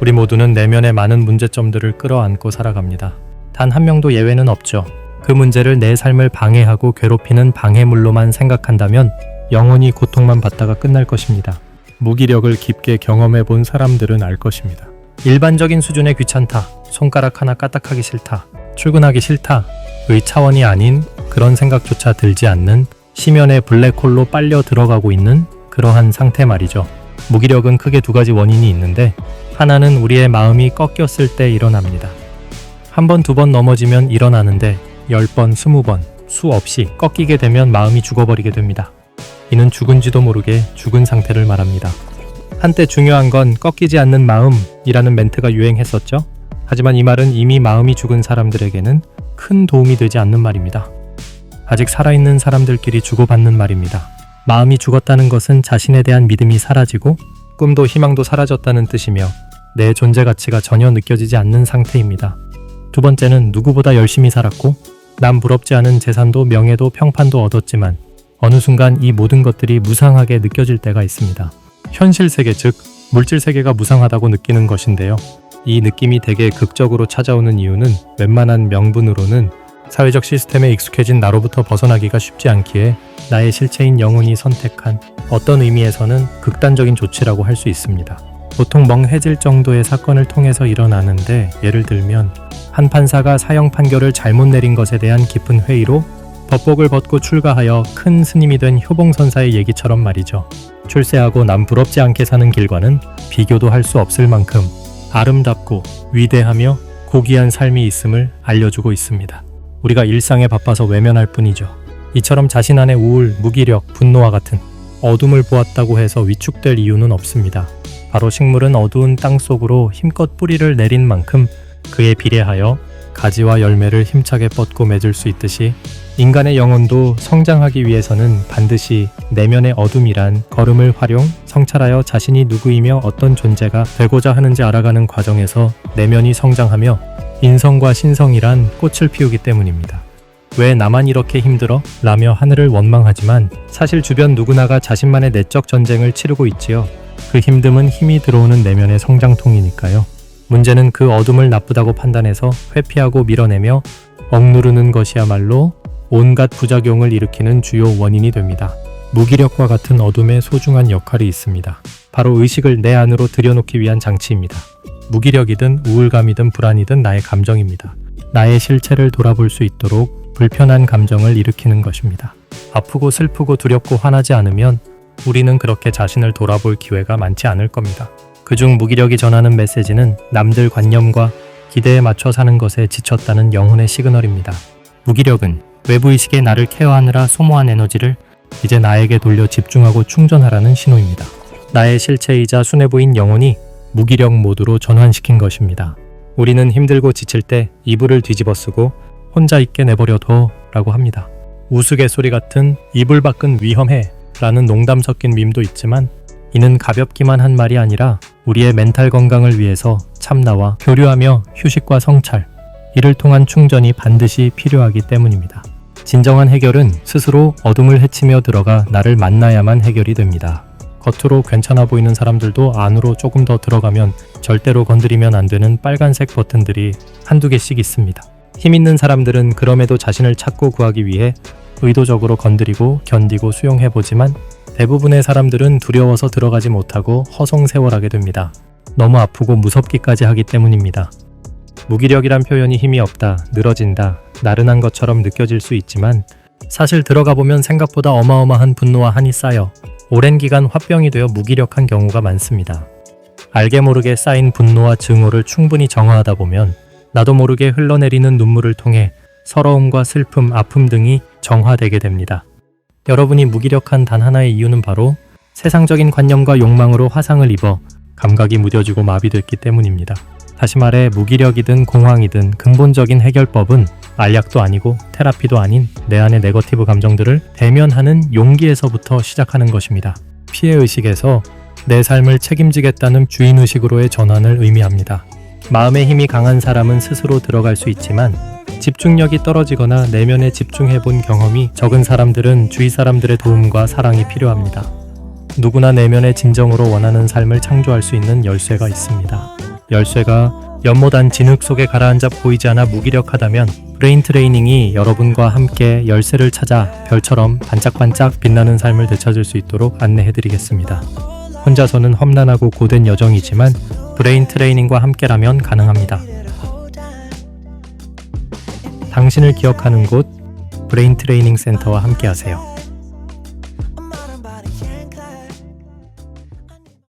우리 모두는 내면의 많은 문제점들을 끌어안고 살아갑니다. 단 한 명도 예외는 없죠. 그 문제를 내 삶을 방해하고 괴롭히는 방해물로만 생각한다면 영원히 고통만 받다가 끝날 것입니다. 무기력을 깊게 경험해 본 사람들은 알 것입니다. 일반적인 수준의 귀찮다, 손가락 하나 까딱하기 싫다, 출근하기 싫다 의 차원이 아닌 그런 생각조차 들지 않는 심연의 블랙홀로 빨려 들어가고 있는 그러한 상태 말이죠. 무기력은 크게 두 가지 원인이 있는데 하나는 우리의 마음이 꺾였을 때 일어납니다. 한 번, 두 번 넘어지면 일어나는데 10번, 20번 수없이 꺾이게 되면 마음이 죽어버리게 됩니다. 이는 죽은지도 모르게 죽은 상태를 말합니다. 한때 중요한 건 꺾이지 않는 마음이라는 멘트가 유행했었죠. 하지만 이 말은 이미 마음이 죽은 사람들에게는 큰 도움이 되지 않는 말입니다. 아직 살아있는 사람들끼리 주고받는 말입니다. 마음이 죽었다는 것은 자신에 대한 믿음이 사라지고 꿈도 희망도 사라졌다는 뜻이며 내 존재 가치가 전혀 느껴지지 않는 상태입니다. 두 번째는 누구보다 열심히 살았고 남 부럽지 않은 재산도 명예도 평판도 얻었지만 어느 순간 이 모든 것들이 무상하게 느껴질 때가 있습니다. 현실 세계, 즉 물질 세계가 무상하다고 느끼는 것인데요. 이 느낌이 되게 극적으로 찾아오는 이유는 웬만한 명분으로는 사회적 시스템에 익숙해진 나로부터 벗어나기가 쉽지 않기에 나의 실체인 영혼이 선택한 어떤 의미에서는 극단적인 조치라고 할 수 있습니다. 보통 멍해질 정도의 사건을 통해서 일어나는데 예를 들면 한 판사가 사형 판결을 잘못 내린 것에 대한 깊은 회의로 법복을 벗고 출가하여 큰 스님이 된 효봉선사의 얘기처럼 말이죠. 출세하고 남 부럽지 않게 사는 길과는 비교도 할 수 없을 만큼 아름답고 위대하며 고귀한 삶이 있음을 알려주고 있습니다. 우리가 일상에 바빠서 외면할 뿐이죠. 이처럼 자신 안의 우울, 무기력, 분노와 같은 어둠을 보았다고 해서 위축될 이유는 없습니다. 바로 식물은 어두운 땅 속으로 힘껏 뿌리를 내린 만큼 그에 비례하여 가지와 열매를 힘차게 뻗고 맺을 수 있듯이 인간의 영혼도 성장하기 위해서는 반드시 내면의 어둠이란 걸음을 활용, 성찰하여 자신이 누구이며 어떤 존재가 되고자 하는지 알아가는 과정에서 내면이 성장하며 인성과 신성이란 꽃을 피우기 때문입니다. 왜 나만 이렇게 힘들어? 라며 하늘을 원망하지만 사실 주변 누구나가 자신만의 내적 전쟁을 치르고 있지요. 그 힘듦은 힘이 들어오는 내면의 성장통이니까요. 문제는 그 어둠을 나쁘다고 판단해서 회피하고 밀어내며 억누르는 것이야말로 온갖 부작용을 일으키는 주요 원인이 됩니다. 무기력과 같은 어둠에 소중한 역할이 있습니다. 바로 의식을 내 안으로 들여놓기 위한 장치입니다. 무기력이든 우울감이든 불안이든 나의 감정입니다. 나의 실체를 돌아볼 수 있도록 불편한 감정을 일으키는 것입니다. 아프고 슬프고 두렵고 화나지 않으면 우리는 그렇게 자신을 돌아볼 기회가 많지 않을 겁니다. 그중 무기력이 전하는 메시지는 남들 관념과 기대에 맞춰 사는 것에 지쳤다는 영혼의 시그널입니다. 무기력은 외부의식의 나를 케어하느라 소모한 에너지를 이제 나에게 돌려 집중하고 충전하라는 신호입니다. 나의 실체이자 순애보인 영혼이 무기력 모드로 전환시킨 것입니다. 우리는 힘들고 지칠 때 이불을 뒤집어 쓰고 혼자 있게 내버려둬 라고 합니다. 우스갯소리 같은 이불 밖은 위험해 라는 농담 섞인 밈도 있지만 이는 가볍기만 한 말이 아니라 우리의 멘탈 건강을 위해서 참나와 교류하며 휴식과 성찰, 이를 통한 충전이 반드시 필요하기 때문입니다. 진정한 해결은 스스로 어둠을 헤치며 들어가 나를 만나야만 해결이 됩니다. 겉으로 괜찮아 보이는 사람들도 안으로 조금 더 들어가면 절대로 건드리면 안 되는 빨간색 버튼들이 한두 개씩 있습니다. 힘 있는 사람들은 그럼에도 자신을 찾고 구하기 위해 의도적으로 건드리고 견디고 수용해보지만 대부분의 사람들은 두려워서 들어가지 못하고 허송세월하게 됩니다. 너무 아프고 무섭기까지 하기 때문입니다. 무기력이란 표현이 힘이 없다, 늘어진다, 나른한 것처럼 느껴질 수 있지만 사실 들어가 보면 생각보다 어마어마한 분노와 한이 쌓여 오랜 기간 화병이 되어 무기력한 경우가 많습니다. 알게 모르게 쌓인 분노와 증오를 충분히 정화하다 보면 나도 모르게 흘러내리는 눈물을 통해 서러움과 슬픔, 아픔 등이 정화되게 됩니다. 여러분이 무기력한 단 하나의 이유는 바로 세상적인 관념과 욕망으로 화상을 입어 감각이 무뎌지고 마비됐기 때문입니다. 다시 말해 무기력이든 공황이든 근본적인 해결법은 알약도 아니고 테라피도 아닌 내 안의 네거티브 감정들을 대면하는 용기에서부터 시작하는 것입니다. 피해의식에서 내 삶을 책임지겠다는 주인의식으로의 전환을 의미합니다. 마음의 힘이 강한 사람은 스스로 들어갈 수 있지만 집중력이 떨어지거나 내면에 집중해본 경험이 적은 사람들은 주위 사람들의 도움과 사랑이 필요합니다. 누구나 내면의 진정으로 원하는 삶을 창조할 수 있는 열쇠가 있습니다. 열쇠가 연못안 진흙 속에 가라앉아 보이지 않아 무기력하다면 브레인 트레이닝이 여러분과 함께 열쇠를 찾아 별처럼 반짝반짝 빛나는 삶을 되찾을 수 있도록 안내해드리겠습니다. 혼자서는 험난하고 고된 여정이지만 브레인 트레이닝과 함께라면 가능합니다. 당신을 기억하는 곳 브레인 트레이닝 센터와 함께하세요.